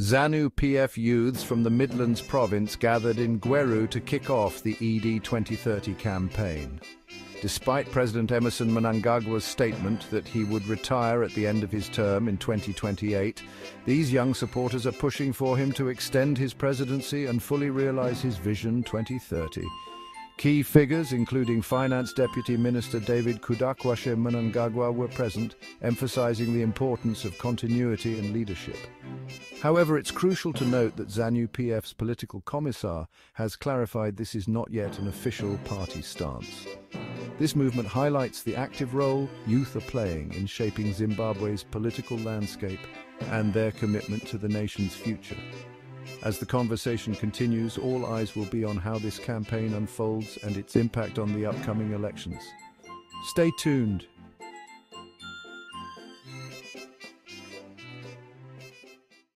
ZANU-PF youths from the Midlands province gathered in Gweru to kick off the ED 2030 campaign. Despite President Emerson Mnangagwa's statement that he would retire at the end of his term in 2028, these young supporters are pushing for him to extend his presidency and fully realize his Vision 2030. Key figures, including Finance Deputy Minister David Kudakwashe Mnangagwa, were present, emphasizing the importance of continuity and leadership. However, it's crucial to note that ZANU-PF's political commissar has clarified this is not yet an official party stance. This movement highlights the active role youth are playing in shaping Zimbabwe's political landscape and their commitment to the nation's future. As the conversation continues, all eyes will be on how this campaign unfolds and its impact on the upcoming elections. Stay tuned.